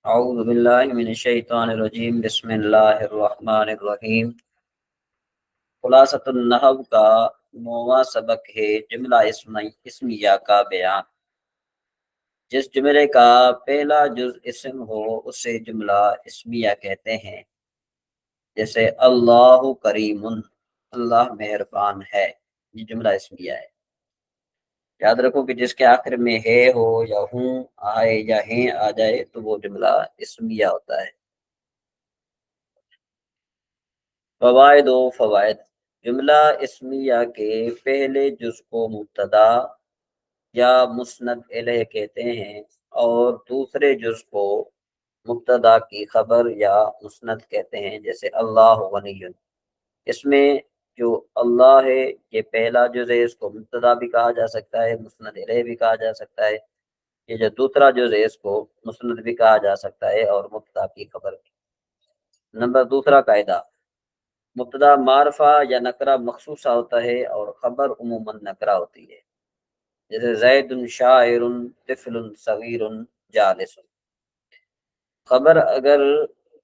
اعوذ باللہ من الشیطان الرجیم، بسم اللہ الرحمن الرحیم۔ خلاصۃ النحو کا 9واں سبق ہے جملہ اسمیہ کا بیان۔ جس جملے کا پہلا جز اسم ہو اسے جملہ اسمیہ کہتے ہیں، جیسے اللہ کریم، اللہ مہربان ہے، یہ جملہ اسمیہ ہے۔ یاد رکھو کہ جس کے آخر میں ہے ہو یا ہوں آئے یا ہیں آ جائے تو وہ جملہ اسمیہ ہوتا ہے۔ فوائد و فوائد: جملہ اسمیہ کے پہلے جز کو مبتدا یا مسند الیہ کہتے ہیں اور دوسرے جز کو مبتدا کی خبر یا مسند کہتے ہیں، جیسے اللہ غنی۔ اس میں جو اللہ ہے یہ پہلا جز ہے، اس کو مبتدا بھی کہا جا سکتا ہے، مسند الیہ بھی کہا جا سکتا ہے۔ یہ جو دوسرا جز ہے اس کو مسند بھی کہا جا سکتا ہے اور مبتدا کی خبر بھی۔ نمبر دوسرا قاعدہ: مبتدا معرفہ یا نکرہ مخصوصہ ہوتا ہے اور خبر عموماً نکرہ ہوتی ہے، جیسے زید شاعر، طفل صغیر جالس۔ خبر اگر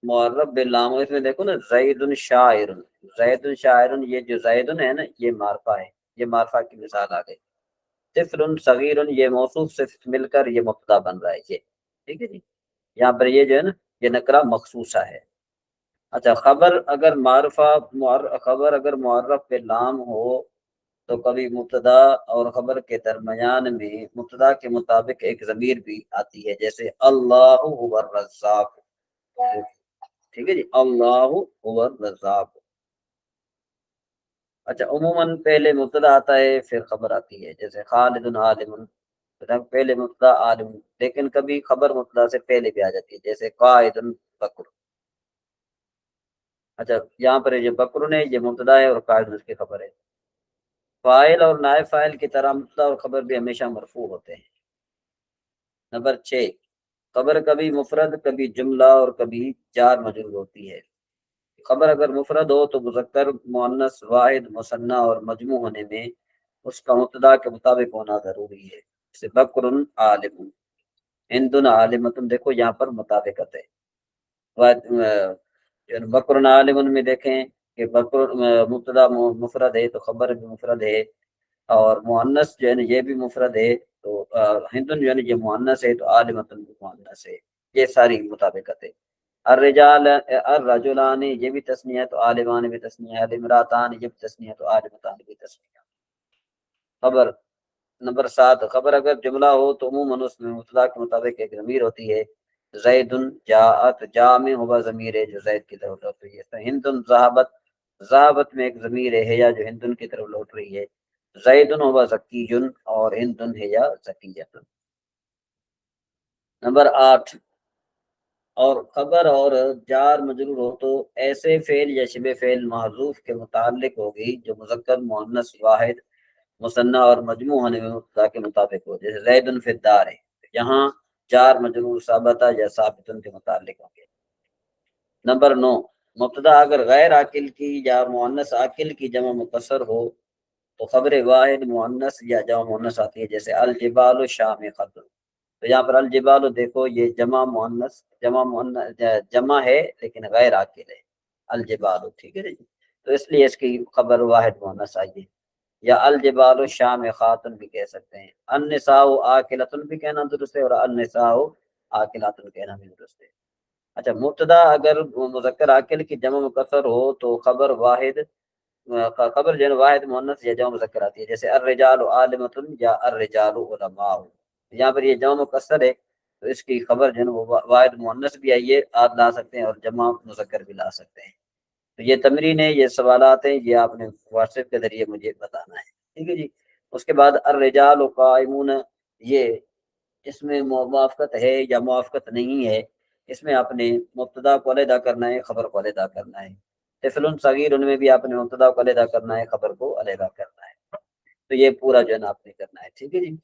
معرب باللام، اس میں دیکھو نا، زید شاعر، زید شاعر، یہ جو زید ہے نا یہ معرفہ ہے، یہ معرفہ کی مثال آ گئی۔ طفل صغیر، یہ موصوف سے مل کر یہ مبتدا بن رہا ہے، یہ ٹھیک ہے جی۔ یہاں پر یہ جو ہے نا یہ نکرہ مخصوصہ ہے۔ اچھا، خبر اگر معرف پہ لام ہو تو کبھی مبتدا اور خبر کے درمیان میں مبتدا کے مطابق ایک ضمیر بھی آتی ہے، جیسے اللہ هو الرزاق، ٹھیک ہے جی، اللہ هو الرزاق۔ اچھا، عموماً پہلے مبتدا آتا ہے پھر خبر آتی ہے، جیسے خالد عالم، پہلے مبتدا عالم، لیکن کبھی خبر مبتدا سے پہلے بھی آ جاتی ہے، جیسے قائد بکر۔ اچھا، یہاں پر یہ بکر ہے یہ مبتدا ہے اور قائد اس کی خبر ہے۔ فاعل اور نائب فاعل کی طرح مبتدا اور خبر بھی ہمیشہ مرفوع ہوتے ہیں۔ نمبر 6، خبر کبھی مفرد، کبھی جملہ اور کبھی جار مجرور ہوتی ہے۔ خبر اگر مفرد ہو تو مذکر، مؤنث، واحد، مثنیٰ اور مجموع ہونے میں اس کا مبتدا کے مطابق ہونا ضروری ہے، جیسے بکر عالم، ہند عالمۃ، دیکھو یہاں پر مطابقت ہے۔ بکر عالم میں دیکھیں کہ بکر مبتدا مفرد ہے تو خبر بھی مفرد ہے، اور مؤنث جو ہے نا یہ بھی مفرد ہے، تو ہندن جو ہے نا یہ مؤنث ہے تو عالمۃ بھی مؤنث ہے، یہ ساری مطابقت ہے۔ الرجال الرجلان یہ بھی تسنیہ ہے تو عالمان بھی تسنیہ ہے، الامراتان یہ بھی تسنیہ ہے تو عالمتان بھی تسنیہ ہے۔ خبر نمبر 7، خبر اگر جملہ ہو تو عموماً اس میں مبتدا کے مطابق ایک ضمیر ہوتی ہے، زید جاءت، جاء میں ہوا ضمیر ہے جو زید کی طرف لوٹ رہی ہے۔ ہند ذہبت، ذہبت میں ایک ضمیر ہے یا جو ہندن کی طرف لوٹ رہی ہے۔ زید ہوا ذکی اور ہندن ہے یا ذکیۃ۔ نمبر 8، اور خبر اور جار مجرور ہو تو ایسے فعل یا شبہ فعل محذوف کے متعلق ہوگی جو مذکر، مؤنث، واحد، مثنیٰ اور مجموع ہونے میں مبتدا کے مطابق ہو، جیسے زید فی الدار ہے، یہاں جار مجرور ثابتہ یا ثابتن کے متعلق ہوں گے۔ نمبر 9، مبتدا اگر غیر عاقل کی یا مؤنث عاقل کی جمع مکسر ہو تو خبر واحد، مؤنث یا جمع مؤنث آتی ہے، جیسے الجبال شامخۃ۔ تو یہاں پر الجبال دیکھو یہ جمع مؤنث، جمع ہے لیکن غیر عاقل ہے، الجبال، ٹھیک ہے جی، تو اس لیے اس کی خبر واحد مؤنث آئی ہے۔ یا الجبال شامخات بھی کہہ سکتے ہیں۔ النساء عاقلۃ بھی کہنا درست ہے اور النساء عاقلات کہنا بھی درست ہے۔ اچھا، مبتدا اگر مذکر عاقل کی جمع مکسر ہو تو خبر واحد، خبر جو ہے واحد مؤنث یا جمع مذکر آتی ہے، جیسے الرجال عالمۃ یا الرجال علماء۔ یہاں پر یہ جمع مکسر ہے تو اس کی خبر جو ہے وہ واحد مؤنث بھی آئیے آپ لا سکتے ہیں اور جمع مذکر بھی لا سکتے ہیں۔ تو یہ تمرین ہے، یہ سوالات ہیں، یہ آپ نے واٹس ایپ کے ذریعے مجھے بتانا ہے، ٹھیک ہے جی۔ اس کے بعد الرجال قائمون، یہ اس میں موافقت ہے یا موافقت نہیں ہے، اس میں آپ نے مبتدا کو علیحدہ کرنا ہے، خبر کو علیحدہ کرنا ہے۔ طفل صغیر ان میں بھی آپ نے مبتدا کو علیحدہ کرنا ہے، خبر کو علیحدہ کرنا ہے، تو یہ پورا جو ہے نا آپ نے کرنا ہے، ٹھیک ہے جی۔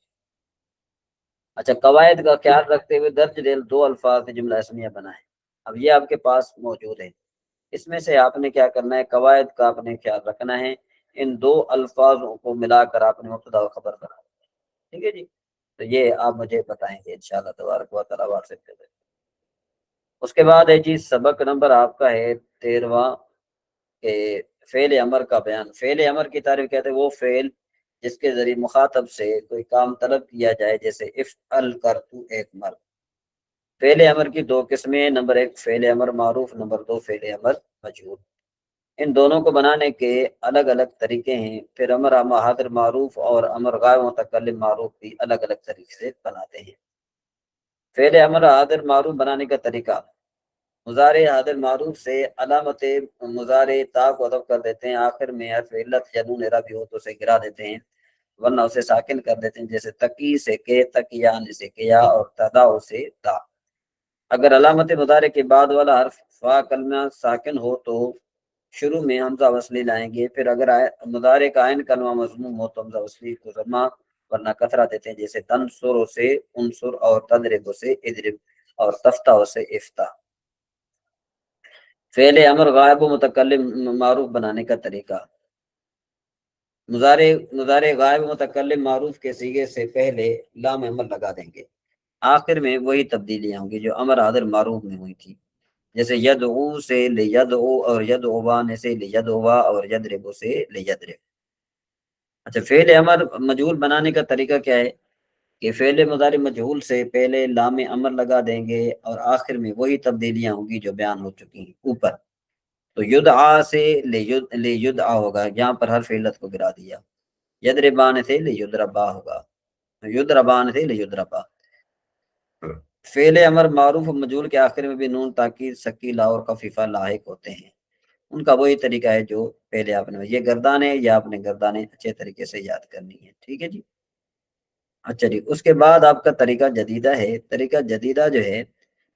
اچھا، قواعد کا خیال رکھتے ہوئے درج ذیل 2 الفاظ سے جملہ اسمیہ بنائیں۔ اب یہ آپ کے پاس موجود ہے، اس میں سے آپ نے کیا کرنا ہے، قواعد کا آپ نے خیال رکھنا ہے، ان 2 الفاظوں کو ملا کر آپ نے مبتدا و خبر بنا، ٹھیک ہے جی۔ تو یہ آپ مجھے بتائیں گے انشاءاللہ تبارک و تعالیٰ واٹس ایپ پہ۔ اس کے بعد ہے جی سبق نمبر آپ کا ہے 13واں، کہ فعل امر کا بیان۔ فعل امر کی تعریف کہتے ہیں وہ فعل جس کے ذریعے مخاطب سے کوئی کام طلب کیا جائے، جیسے افعل کر تو ایک مرد۔ فعل امر کی دو قسمیں، نمبر ایک فعل امر معروف، نمبر دو فعل امر مجہول۔ ان دونوں کو بنانے کے الگ الگ طریقے ہیں۔ پھر امر حاضر معروف اور امر غائب متکلم معروف بھی الگ الگ طریقے سے بناتے ہیں۔ فعل امر حاضر معروف بنانے کا طریقہ، مضارع حاضر معروف سے علامت مضارع تا کو حذف کر دیتے ہیں، آخر میں حرف علت یا نون اعرابی ہو تو اسے گرا دیتے ہیں، ورنہ اسے ساکن کر دیتے ہیں، جیسے تقی سے کے، تقیان سے کیا، اور تدا سے تا۔ اگر علامت مضارع کے بعد والا حرف فا کلمہ ساکن ہو تو شروع میں حمزہ وصلی لائیں گے، پھر اگر مضارع کا عین کلمہ مضموم ہو تو حمزہ وصلی کو ضمہ ورنہ کثرہ دیتے ہیں، جیسے تنصر سے انصر، اور تضرب سے اضرب، اور تفتح سے افتح۔ فعل امر غائب و متکلم معروف بنانے کا طریقہ، مضارع غائب و متکلم معروف کے صیغے سے پہلے لام امر لگا دیں گے، آخر میں وہی تبدیلیاں ہوں گی جو امر حاضر معروف میں ہوئی تھی، جیسے یدعو سے لیدعو، اور یدعوان سے لیدعوا، اور یدرب سے لیدرب۔ اچھا، فعل امر مجہول بنانے کا طریقہ کیا ہے کہ فعل مضارع مجہول سے پہلے لام امر لگا دیں گے، اور آخر میں وہی تبدیلیاں ہوں گی جو بیان ہو چکی ہیں اوپر۔ تو یدعا سے لیدعا ہوگا، یہاں پر حرف علت کو گرا دیا۔ یدربان سے لیدربا ہوگا، یدربان سے لیدربا۔ فعل امر معروف و مجہول کے آخر میں بھی نون تاکید ثقیلہ اور خفیفہ لاحق ہوتے ہیں، ان کا وہی طریقہ ہے جو پہلے آپ نے، یہ گردانے یا آپ نے گردانے اچھے طریقے سے یاد کرنی ہے، ٹھیک ہے جی۔ اچھا جی، اس کے بعد آپ کا طریقہ جدیدہ ہے۔ طریقہ جدیدہ جو ہے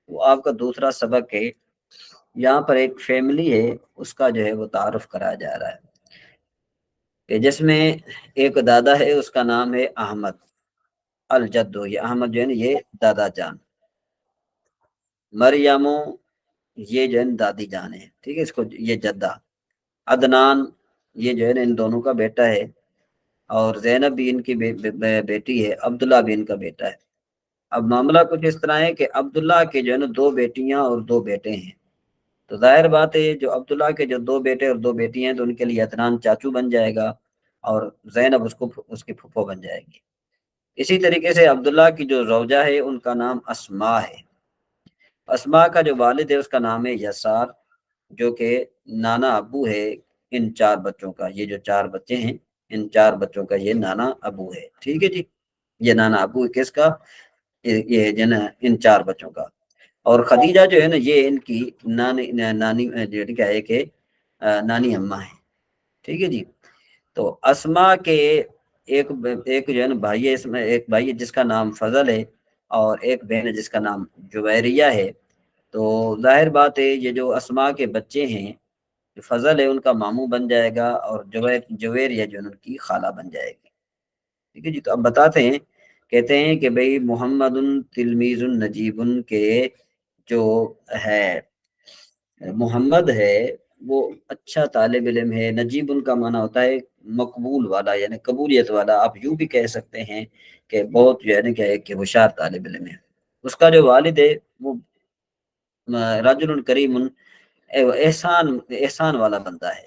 وہ آپ کا دوسرا سبق ہے۔ یہاں پر ایک فیملی ہے، اس کا جو ہے وہ تعارف کرایا جا رہا ہے، کہ جس میں ایک دادا ہے، اس کا نام ہے احمد الجدو، یہ احمد جو ہے نا یہ دادا جان، مریمو یہ جو ہے نا دادی جان ہے، ٹھیک ہے، اس کو یہ جدہ، عدنان یہ جو ہے نا ان دونوں کا بیٹا ہے، اور زینب بھی ان کی بیٹی ہے، عبداللہ بھی ان کا بیٹا ہے۔ اب معاملہ کچھ اس طرح ہے کہ عبداللہ کے جو ہے نا دو بیٹیاں اور دو بیٹے ہیں، تو ظاہر بات ہے جو عبداللہ کے جو دو بیٹے اور دو بیٹی ہیں تو ان کے لیے عدنان چاچو بن جائے گا، اور زینب اس کی پھپھو بن جائے گی۔ اسی طریقے سے عبداللہ کی جو زوجہ ہے ان کا نام اسما ہے۔ اسما کا جو والد ہے اس کا نام ہے یسار، جو کہ نانا ابو ہے ان چار بچوں کا، یہ جو چار بچے ہیں ان چار بچوں کا یہ نانا ابو ہے، ٹھیک ہے جی، یہ نانا ابو ہے کس کا، یہ جو ہے نا ان چار بچوں کا۔ اور خدیجہ جو ہے نا یہ ان کی نانی جو کیا ہے کہ نانی اماں ہے، ٹھیک ہے جی۔ تو اسما کے ایک جو ہے نا بھائی ہے، اس میں ایک بھائی ہے جس کا نام فضل ہے، اور ایک بہن ہے جس کا نام جویریہ ہے۔ تو ظاہر بات ہے یہ جو اسما کے بچے ہیں، جو فضل ہے ان کا ماموں بن جائے گا، اور جویریہ جو ہے ان کی خالہ بن جائے گی، ٹھیک ہے جی۔ تو اب بتاتے ہیں، کہتے ہیں کہ بھئی محمد تلمیذ نجیب کے جو ہے محمد ہے وہ اچھا طالب علم ہے، نجیب ان کا معنی ہوتا ہے مقبول والا، یعنی قبولیت والا، آپ یوں بھی کہہ سکتے ہیں کہ بہت جو ہے نا کیا ہے کہ ہوشیار طالب علم ہے۔ اس کا جو والد ہے وہ رجل کریم، احسان والا بندہ ہے،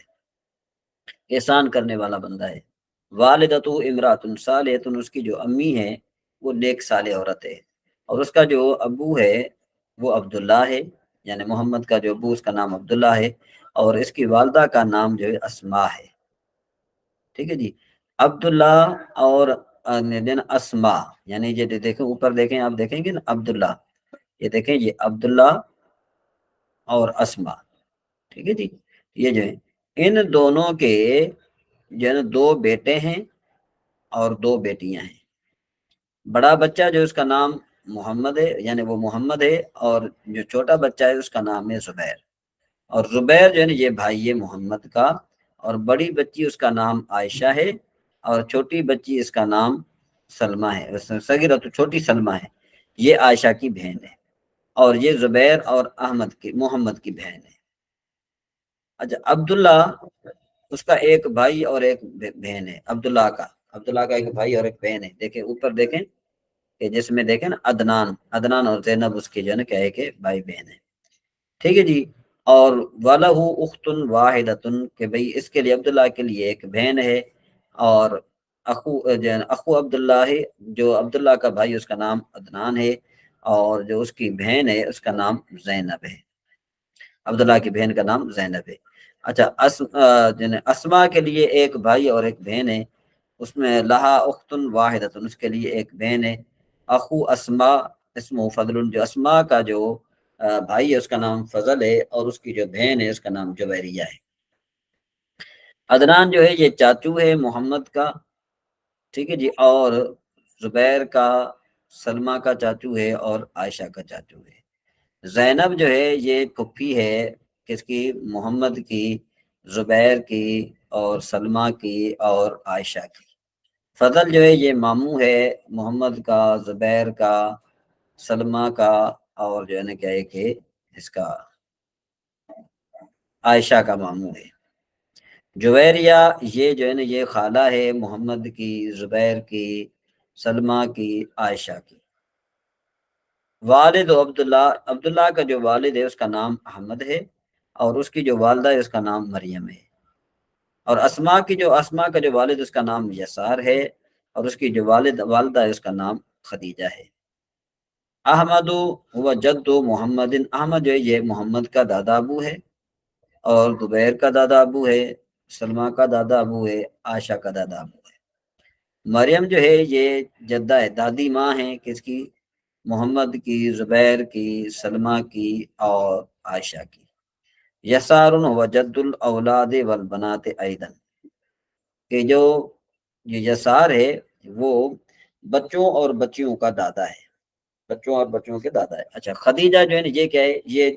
احسان کرنے والا بندہ ہے۔ والدتو امرات صالحۃ، اس کی جو امی ہے وہ نیک صالح عورت ہے، اور اس کا جو ابو ہے وہ عبداللہ ہے، یعنی محمد کا جو ابو اس کا نام عبداللہ ہے، اور اس کی والدہ کا نام جو ہے اسما ہے، ٹھیک ہے جی۔ عبداللہ اور اسما، یعنی یہ دیکھیں اوپر دیکھیں، آپ دیکھیں گے نا عبداللہ، یہ دیکھیں یہ عبداللہ اور اسما، ٹھیک ہے جی۔ یہ جو ہے ان دونوں کے جو ہے نا دو بیٹے ہیں اور دو بیٹیاں ہیں۔ بڑا بچہ جو اس کا نام محمد ہے، یعنی وہ محمد ہے، اور جو چھوٹا بچہ ہے اس کا نام ہے زبیر، اور زبیر جو ہے نا یہ بھائی ہے محمد کا، اور بڑی بچی اس کا نام عائشہ ہے، اور چھوٹی بچی اس کا نام سلمہ ہے، صغیرہ تو چھوٹی سلمہ ہے، یہ عائشہ کی بہن ہے، اور یہ زبیر اور محمد کی بہن ہے۔ اچھا، عبداللہ اس کا ایک بھائی اور ایک بہن ہے، عبداللہ کا ایک بھائی اور ایک بہن ہے، دیکھیں اوپر دیکھیں کہ جس میں دیکھیں نا عدنان اور زینب اس کے جو ہے نا کیا ہے کہ بھائی بہن ہے۔ ٹھیک ہے جی. اور وَلَهُ أُخْتٌ وَاحِدَةٌ کہ بھئی اس کے لیے عبداللہ کے لیے ایک بہن ہے. اور اخو عبداللہ ہے، جو عبداللہ کا بھائی اس کا نام عدنان ہے، اور جو اس کی بہن ہے اس کا نام زینب ہے. عبداللہ کی بہن کا نام زینب ہے. اچھا اسما کے لیے ایک بھائی اور ایک بہن ہے. اس میں لہا اختن واحدۃ، اس کے لیے ایک بہن ہے. اخو اسما اسمہ فضل، جو اسما کا جو بھائی ہے اس کا نام فضل ہے، اور اس کی جو بہن ہے اس کا نام جویریہ ہے. عدنان جو ہے یہ چاچو ہے محمد کا. ٹھیک ہے جی. اور زبیر کا سلمہ کا چاچو ہے، اور عائشہ کا چاچو ہے. زینب جو ہے یہ پھپھی ہے کس کی؟ محمد کی، زبیر کی، اور سلمہ کی، اور عائشہ کی. فضل جو ہے یہ ماموں ہے محمد کا، زبیر کا، سلمہ کا، اور جو ہے نا کیا ہے کہ اس کا عائشہ کا ماموں ہے. جویریہ یہ جو ہے نا یہ خالہ ہے محمد کی، زبیر کی، سلمہ کی، عائشہ کی. والد عبداللہ کا جو والد ہے اس کا نام احمد ہے، اور اس کی جو والدہ ہے اس کا نام مریم ہے. اور اسما کا جو والد اس کا نام یسار ہے، اور اس کی جو والدہ ہے اس کا نام خدیجہ ہے. احمد ہوا جد محمد، احمد جو ہے یہ محمد کا دادا ابو ہے، اور زبیر کا دادا ابو ہے، سلمہ کا دادا ابو ہے، عائشہ کا دادا ابو ہے. مریم جو ہے یہ جدہ ہے، دادی ماں ہے کس کی؟ محمد کی، زبیر کی، سلمہ کی، اور عائشہ کی. یسار و جد الاولاد والبنات ایضا، کہ جو یہ یسار ہے وہ بچوں اور بچیوں کا دادا ہے، بچوں اور بچیوں کے دادا ہے. اچھا خدیجہ جو ہے نا یہ کیا ہے؟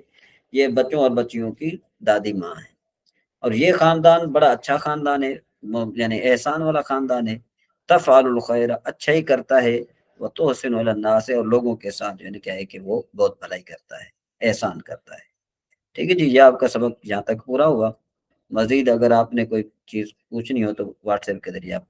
یہ بچوں اور بچیوں کی دادی ماں ہے. اور یہ خاندان بڑا اچھا خاندان ہے، یعنی احسان والا خاندان ہے. تفعل الخیر، اچھا ہی کرتا ہے. وہ تحسن علی الناس، اور لوگوں کے ساتھ جو ہے کیا ہے کہ وہ بہت بھلائی کرتا ہے، احسان کرتا ہے. ٹھیک ہے جی. یہ آپ کا سبق یہاں تک پورا ہوا. مزید اگر آپ نے کوئی چیز پوچھنی ہو تو واٹس ایپ کے ذریعے آپ